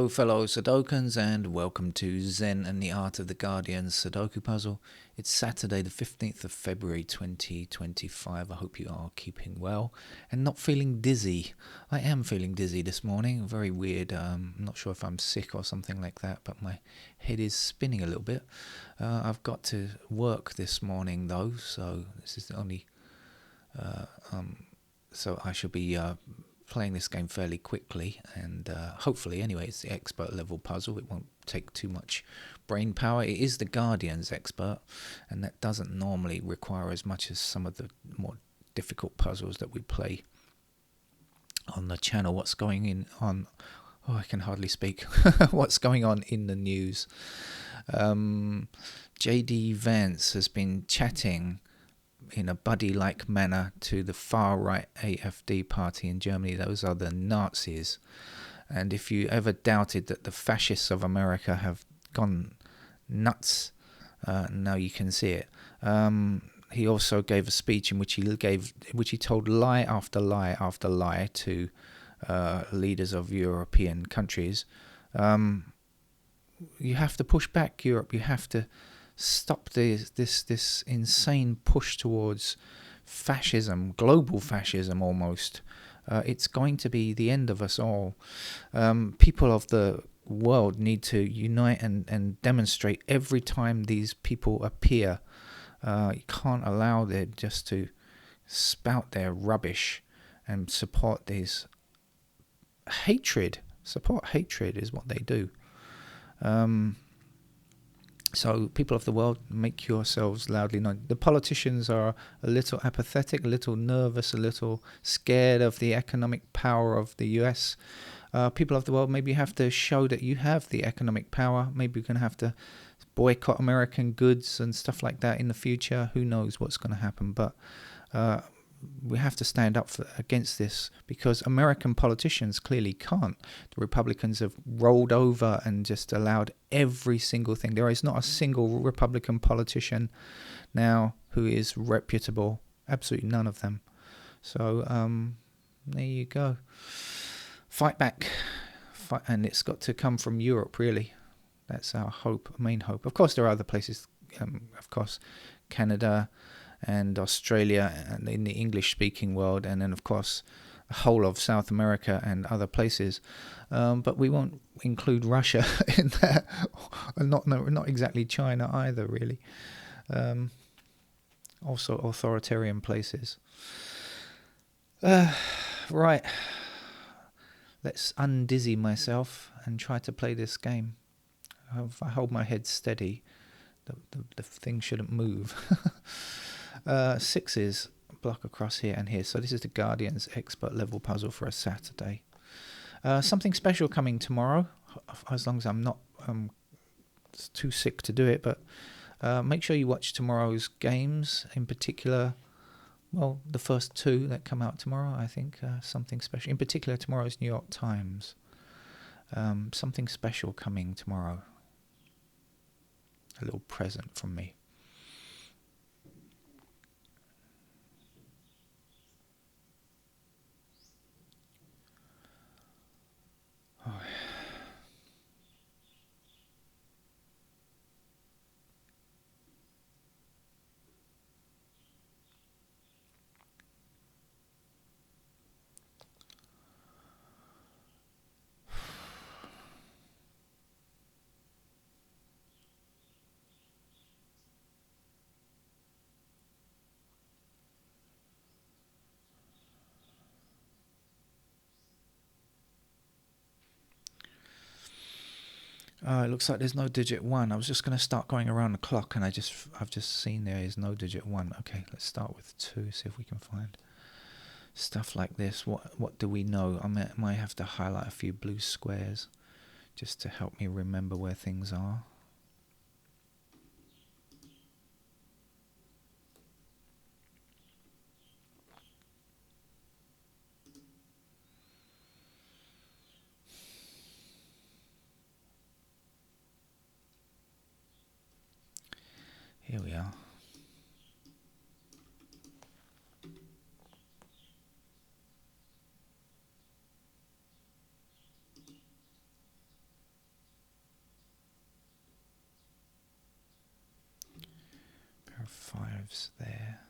Hello, fellow Sudokans, and welcome to Zen and the Art of the Guardian Sudoku Puzzle. It's Saturday, the 15th of February 2025. I hope you are keeping well and not feeling dizzy. I am feeling dizzy this morning. Very weird. I'm not sure if I'm sick or something like that, but my head is spinning a little bit. I've got to work this morning, though, so this is the only... so I shall be... playing this game fairly quickly, and hopefully, anyway, it's the expert level puzzle. It won't take too much brain power. It is the Guardian's expert, and that doesn't normally require as much as some of the more difficult puzzles that we play on the channel. What's going on? Oh, I can hardly speak. What's going on in the news? JD Vance has been chatting in a buddy-like manner to the far-right AfD party in Germany. Those are the Nazis. And if you ever doubted that the fascists of America have gone nuts, now you can see it. He also gave a speech in which he told lie after lie after lie to leaders of European countries. You have to push back, Europe. You have to stop this insane push towards fascism, global fascism almost. It's going to be the end of us all. People of the world need to unite and demonstrate every time these people appear. You can't allow them just to spout their rubbish and support these hatred. Support hatred is what they do. So, people of the world, make yourselves loudly known. The politicians are a little apathetic, a little nervous, a little scared of the economic power of the US. People of the world, maybe you have to show that you have the economic power. Maybe you're going to have to boycott American goods and stuff like that in the future. Who knows what's going to happen? But we have to stand up against this, because American politicians clearly can't. The Republicans have rolled over and just allowed every single thing. There is not a single Republican politician now who is reputable. Absolutely none of them. So there you go. Fight back. And it's got to come from Europe, really. That's our hope, main hope. Of course, there are other places. Of course, Canada and Australia and in the English-speaking world, and then of course the whole of South America and other places, but we won't include Russia in that, and not exactly China either, really. Also authoritarian places. Right, let's undizzy myself and try to play this game. If I hold my head steady, the thing shouldn't move. Sixes block across here and here. So this is the Guardian's expert level puzzle for a Saturday. Something special coming tomorrow, as long as I'm not too sick to do it. But make sure you watch tomorrow's games, in particular. Well, the first two that come out tomorrow, I think. Something special. In particular, tomorrow's New York Times. Something special coming tomorrow. A little present from me. Oh. It looks like there's no digit 1. I was just going to start going around the clock, and I've just seen there is no digit 1. Okay, let's start with 2, see if we can find stuff like this. What do we know? I might have to highlight a few blue squares just to help me remember where things are. Here we are. 5's there.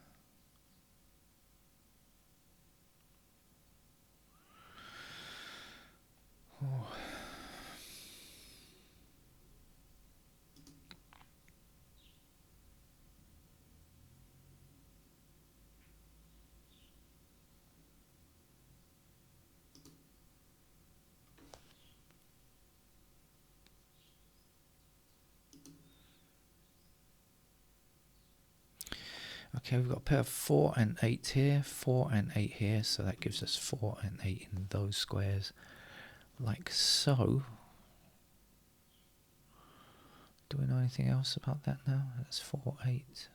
Oh. Okay, we've got a pair of 4 and 8 here, 4 and 8 here, so that gives us 4 and 8 in those squares, like so. Do we know anything else about that now? That's 4, 8.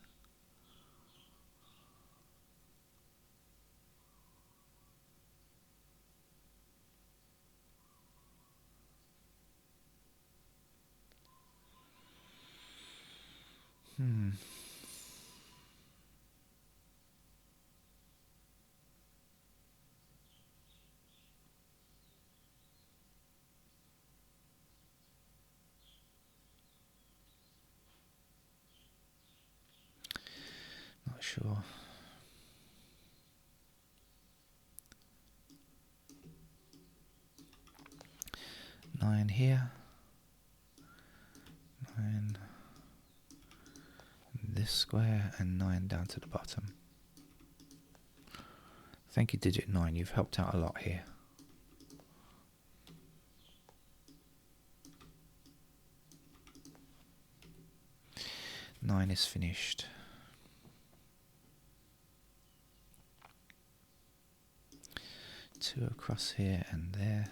Not sure. Nine here. 9. This square and 9 down to the bottom. Thank you, digit 9. You've helped out a lot here. Nine is finished. Two across here and there.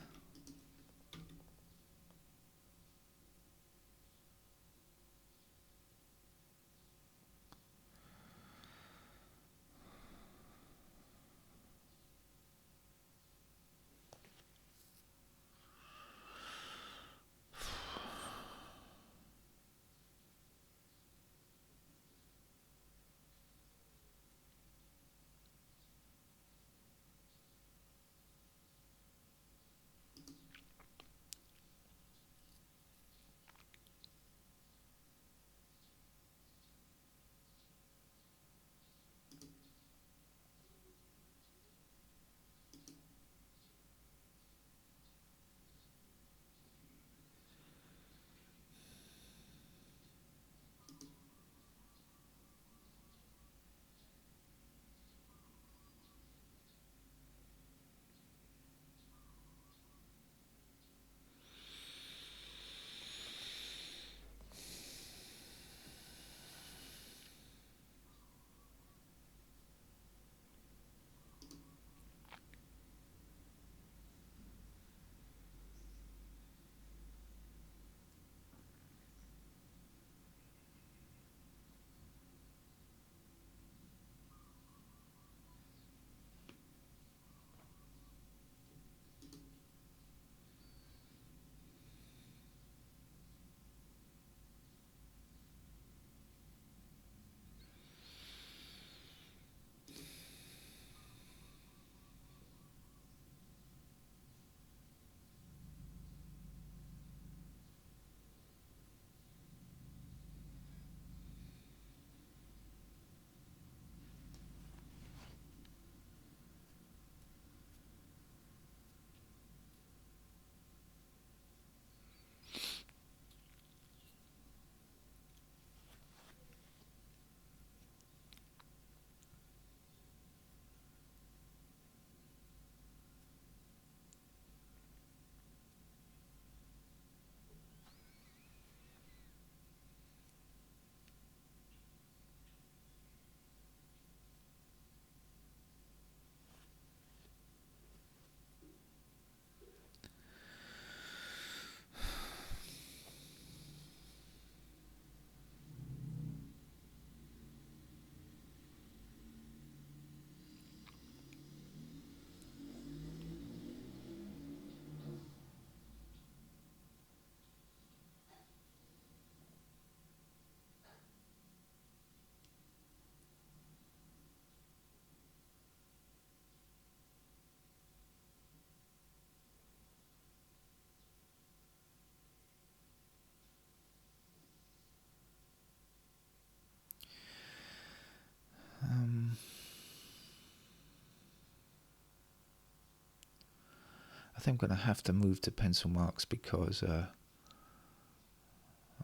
I think I'm going to have to move to pencil marks because I'm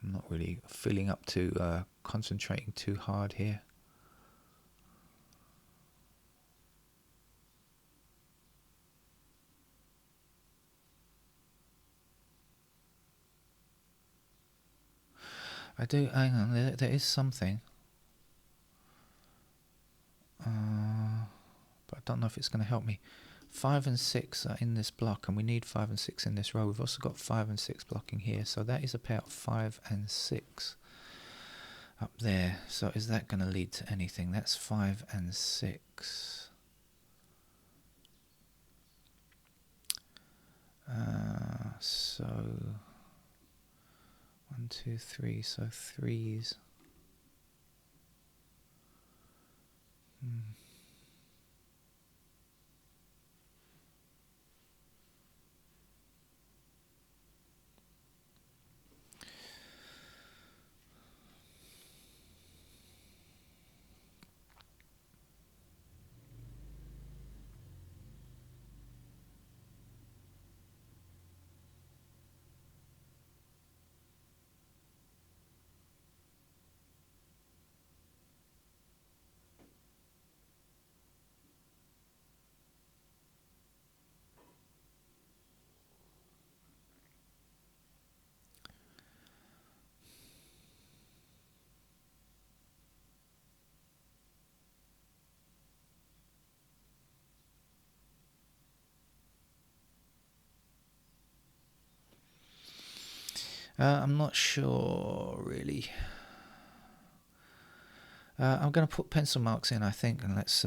not really feeling up to concentrating too hard here. I do, hang on, there is something. But I don't know if it's going to help me. 5 and 6 are in this block, and we need 5 and 6 in this row. We've also got 5 and 6 blocking here, so that is a pair of 5 and 6 up there. So is that going to lead to anything? That's 5 and 6. So 1, 2, 3. So threes. I'm not sure, really. I'm going to put pencil marks in, I think, and let's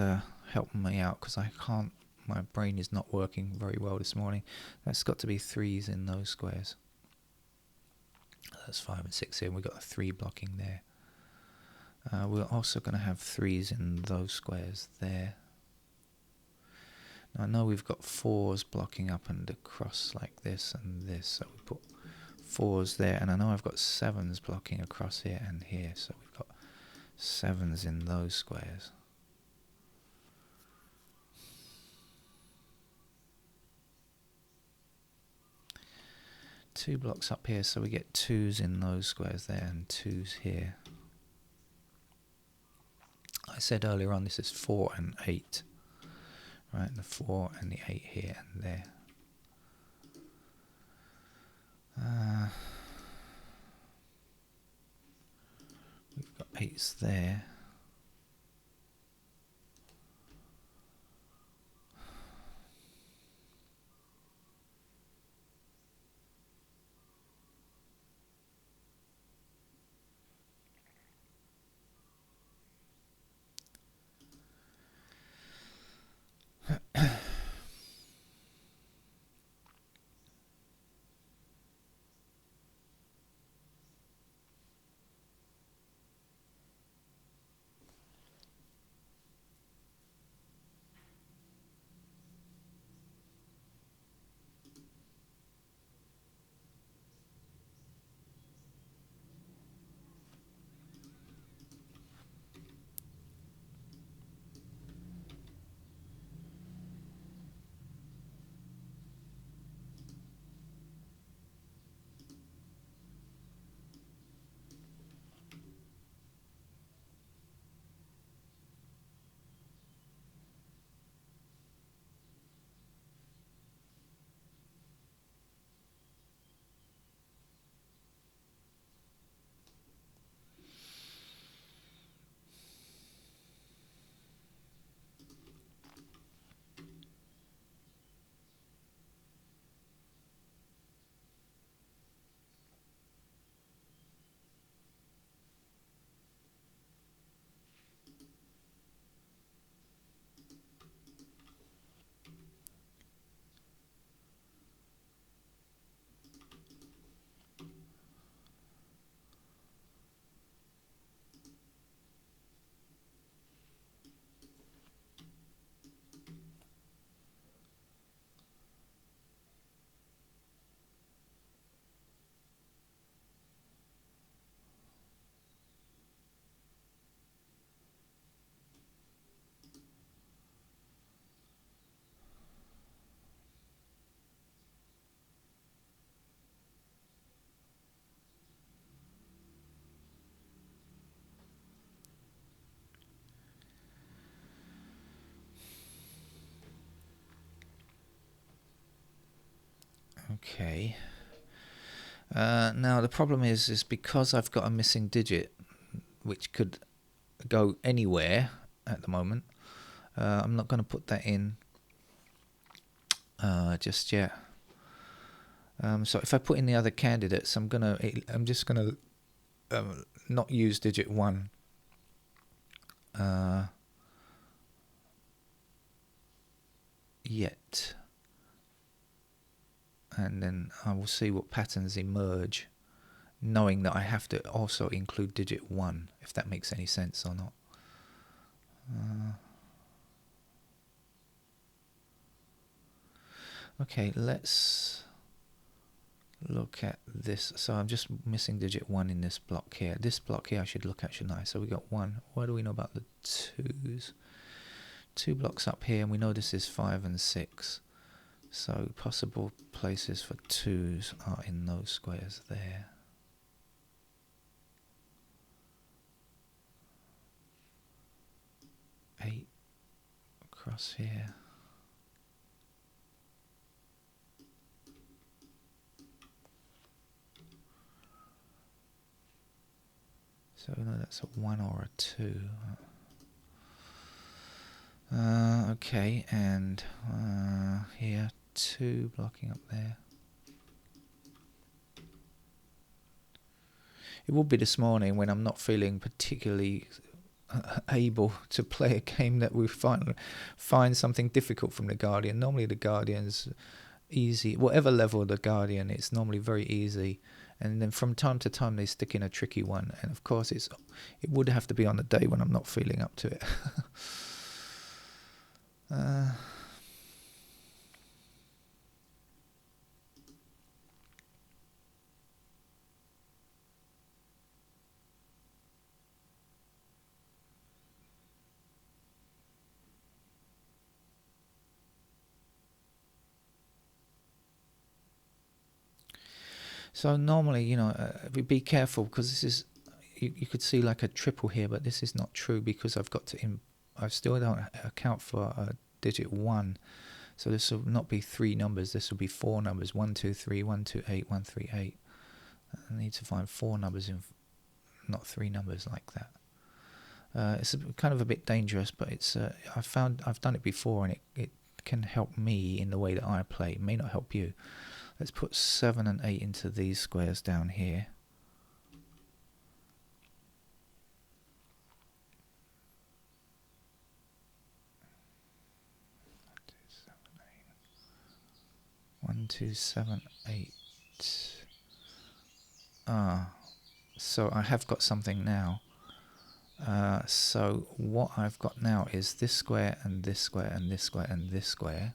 help me out, because I can't, my brain is not working very well this morning. That's got to be threes in those squares. That's 5 and 6 here, and we've got a 3 blocking there. We're also going to have threes in those squares there. Now I know we've got 4s blocking up and across like this and this, so we put 4s there, and I know I've got 7s blocking across here and here, so we've got 7s in those squares. Two blocks up here, so we get 2s in those squares there and 2s here. I said earlier on this is 4 and 8. Right, the 4 and the 8 here and there. We've got 8s there. Okay. Now the problem is because I've got a missing digit, which could go anywhere at the moment. I'm not going to put that in just yet. So if I put in the other candidates, I'm just gonna not use digit 1. Yet, and then I will see what patterns emerge, knowing that I have to also include digit 1, if that makes any sense or not. Okay, let's look at this. So I'm just missing digit 1 in this block here. This block here I should look at, shouldn't I? So we got 1. What do we know about the 2s? 2 blocks up here, and we know this is 5 and 6. So possible places for 2s are in those squares there. 8 across here. So no, that's a 1 or a 2. Okay, and here 2 blocking up there. It will be this morning when I'm not feeling particularly able to play a game that we find something difficult from the Guardian. Normally the Guardian's easy, whatever level the Guardian, it's normally very easy. And then from time to time they stick in a tricky one, and of course it would have to be on a day when I'm not feeling up to it. So normally, be careful, because this is, you could see like a triple here, but this is not true, because I've got to, I still don't account for digit 1. So this will not be 3 numbers, this will be 4 numbers. 1, 2, 3, 1, 2, 8, 1, 3, 8. I need to find 4 numbers, not 3 numbers like that. It's kind of a bit dangerous, but it's I've done it before, and it can help me in the way that I play. It may not help you. Let's put 7 and 8 into these squares down here. One, two, seven, eight. So I have got something now. So what I've got now is this square and this square and this square and this square,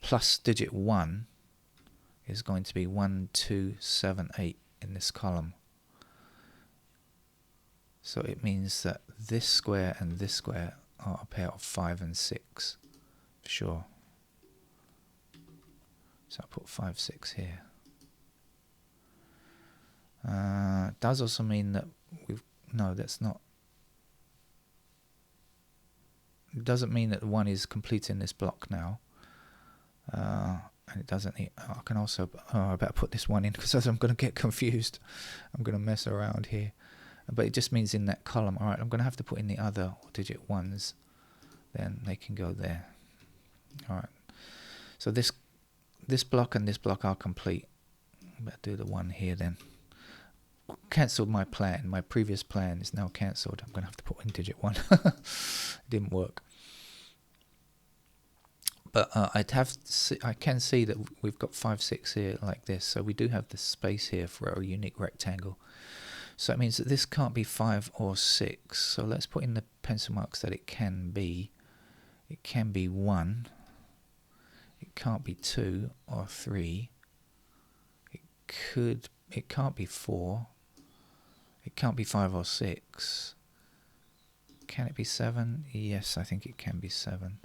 plus digit 1 is going to be 1, 2, 7, 8 in this column. So it means that this square and this square are a pair of 5 and 6, for sure. So I'll put 5, 6 here. Does also mean that no, that's not. It doesn't mean that 1 is complete in this block now. And it doesn't. I can also. I better put this 1 in, because I'm going to get confused. I'm going to mess around here. But it just means in that column. All right, I'm going to have to put in the other digit 1s. Then they can go there. All right. So this block and this block are complete. I better do the 1 here then. Cancelled my plan. My previous plan is now cancelled. I'm going to have to put in digit 1. It didn't work. But I can see that we've got 5, 6 here like this. So we do have the space here for a unique rectangle. So it means that this can't be 5 or 6. So let's put in the pencil marks that it can be. It can be 1. It can't be 2 or 3. It can't be 4. It can't be 5 or 6. Can it be 7? Yes, I think it can be 7.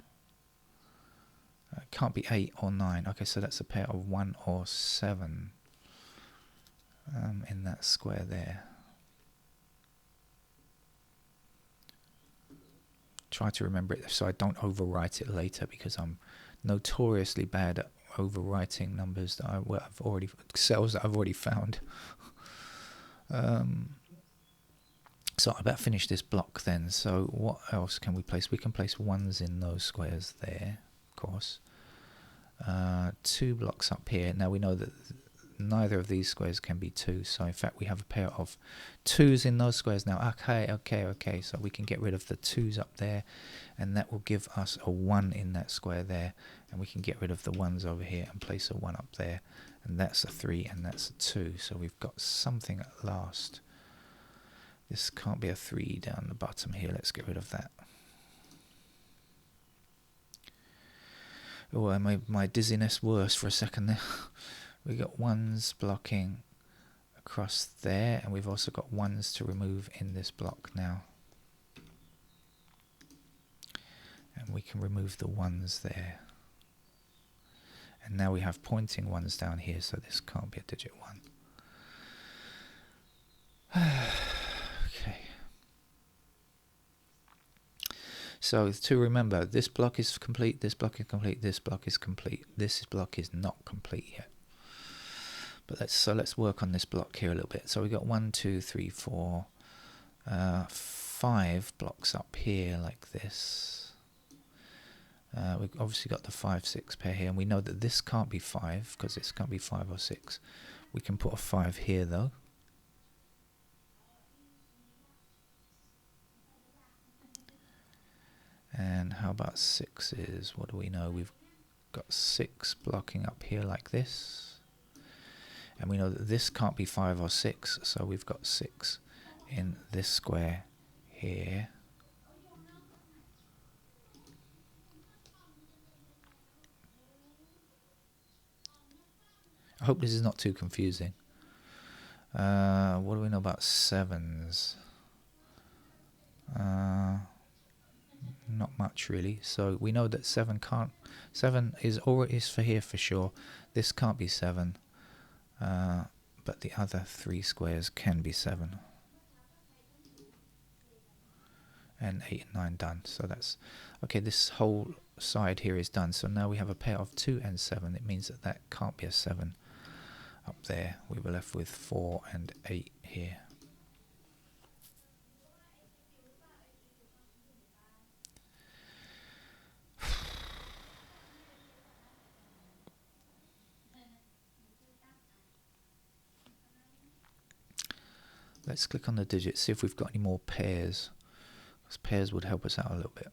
It can't be 8 or 9. Okay, so that's a pair of 1 or 7 in that square there. Try to remember it so I don't overwrite it later, because I'm notoriously bad at overwriting numbers that I've already, cells that I've already found. So I better finish this block then. So what else can we place? We can place ones in those squares there, of course. 2 blocks up here. Now we know that neither of these squares can be 2, so in fact we have a pair of 2's in those squares now. Okay, so we can get rid of the 2's up there, and that will give us a 1 in that square there, and we can get rid of the 1's over here and place a 1 up there, and that's a 3 and that's a 2, so we've got something at last. This can't be a 3 down the bottom here. Let's get rid of that. Oh, I made my dizziness worse for a second there. We got 1's blocking across there, and we've also got 1's to remove in this block now. And we can remove the 1's there. And now we have pointing 1's down here, so this can't be a digit 1. Okay. So to remember, this block is complete, this block is complete, this block is complete. This block is not complete yet. But let's work on this block here a little bit. So we got 1, 2, 3, 4, 5 blocks up here like this. We've obviously got the 5, 6 pair here, and we know that this can't be 5 because this can't be 5 or 6. We can put a 5 here though. And how about 6's? What do we know? We've got 6 blocking up here like this. And we know that this can't be 5 or 6, so we've got 6 in this square here. I hope this is not too confusing. What do we know about 7's? Not much really. So we know that 7 is for here for sure. This can't be 7. But the other 3 squares can be 7. And 8 and 9 done. So that's okay. This whole side here is done. So now we have a pair of 2 and 7. It means that can't be a 7 up there. We were left with 4 and 8 here. Let's click on the digits, see if we've got any more pairs, because pairs would help us out a little bit.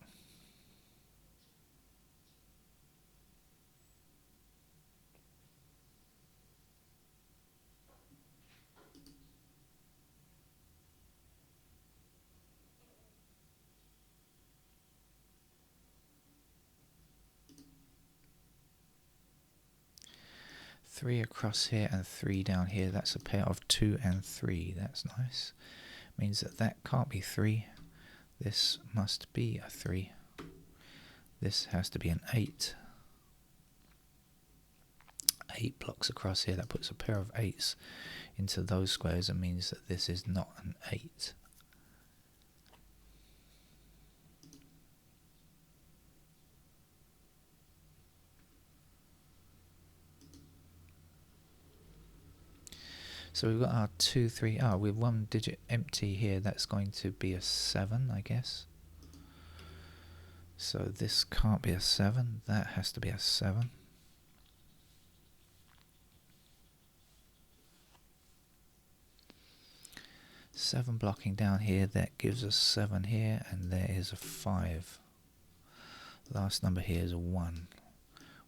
Three across here and 3 down here. That's a pair of 2 and 3. That's nice. Means that can't be 3. This must be a 3. This has to be an 8. 8 blocks across here. That puts a pair of 8's into those squares and means that this is not an 8. So we've got our 2, 3. With 1 digit empty here. That's going to be a 7, I guess. So this can't be a 7. That has to be a 7. Seven blocking down here. That gives us 7 here, and there is a 5. Last number here is a 1.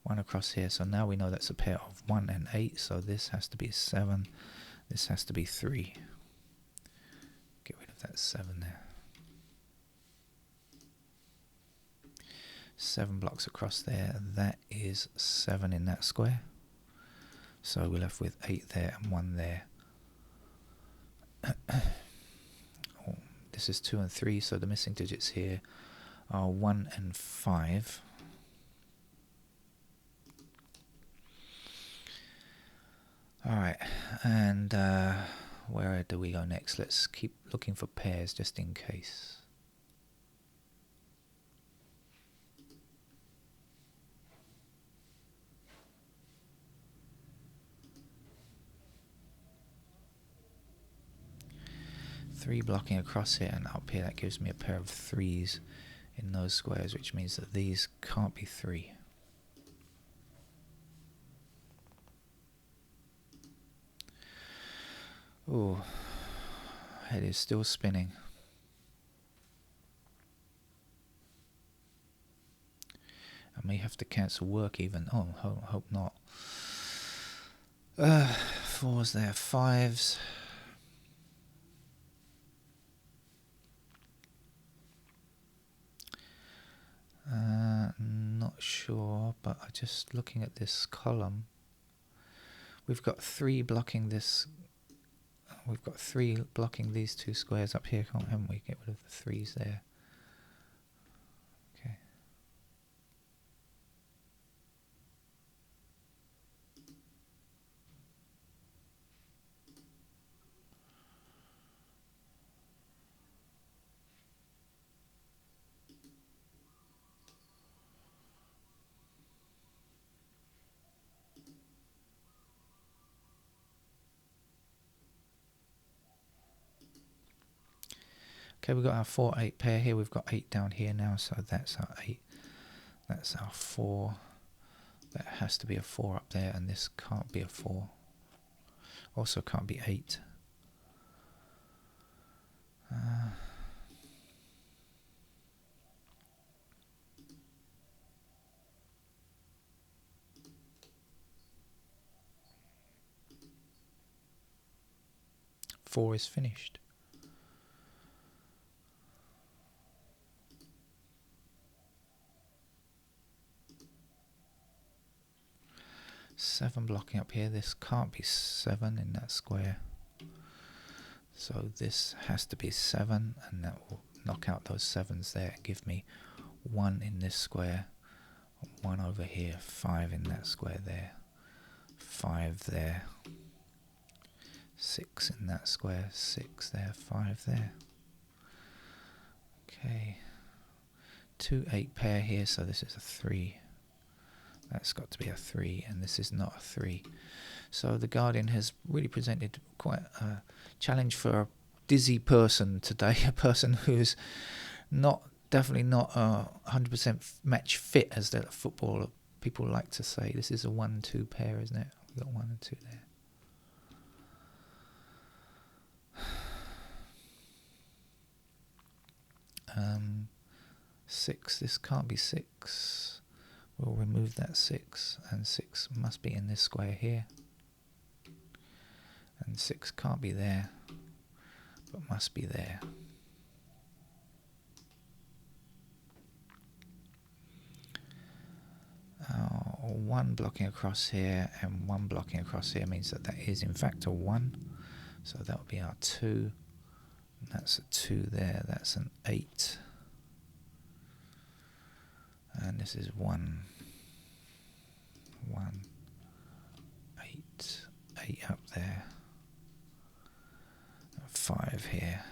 1 across here. So now we know that's a pair of 1 and 8. So this has to be 7. This has to be 3. Get rid of that 7 there. 7 blocks across there. That is 7 in that square. So we're left with 8 there and 1 there. Oh, this is 2 and 3, so the missing digits here are 1 and 5. Alright, and where do we go next? Let's keep looking for pairs just in case. 3 blocking across here and up here. That gives me a pair of 3s in those squares, which means that these can't be 3. Oh, head is still spinning. I may have to cancel work even. Oh, hope not. 4s there, 5s. Not sure, but I'm just looking at this column. We've got 3 blocking this. We've got 3 blocking these 2 squares up here, haven't we? Get rid of the 3s there. Okay. Okay, we've got our 4-8 pair here. We've got 8 down here now, so that's our 8. That's our 4. That has to be a 4 up there, and this can't be a 4. Also can't be 8. 4 is finished. Seven blocking up here. This can't be 7 in that square. So this has to be 7, and that will knock out those 7s there and give me 1 in this square, 1 over here, 5 in that square there, 5 there, 6 in that square, 6 there, 5 there. Okay, 2-8 pair here, so this is a 3. That's got to be a 3, and this is not a 3. So the Guardian has really presented quite a challenge for a dizzy person today, a person who's definitely not 100% match fit, as the football people like to say. This is a 1-2 pair, isn't it? We've got 1 and 2 there. 6, this can't be 6. We'll remove that 6, and 6 must be in this square here. And 6 can't be there, but must be there. Oh, 1 blocking across here and 1 blocking across here means that is in fact a 1. So that would be our 2. And that's a 2 there. That's an 8. And this is 1, 8, 8 up there, 5 here,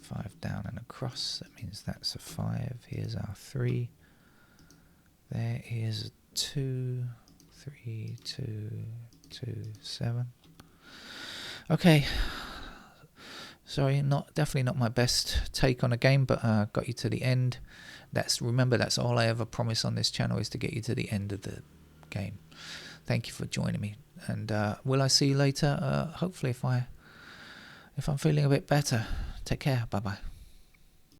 5 down and across. That means that's a 5. Here's our 3. There is a 2, 3, 2, 2, 7. Okay. Sorry, definitely not my best take on a game, but got you to the end. Remember, that's all I ever promise on this channel, is to get you to the end of the game. Thank you for joining me, and will I see you later? Hopefully, if I'm feeling a bit better. Take care. Bye bye.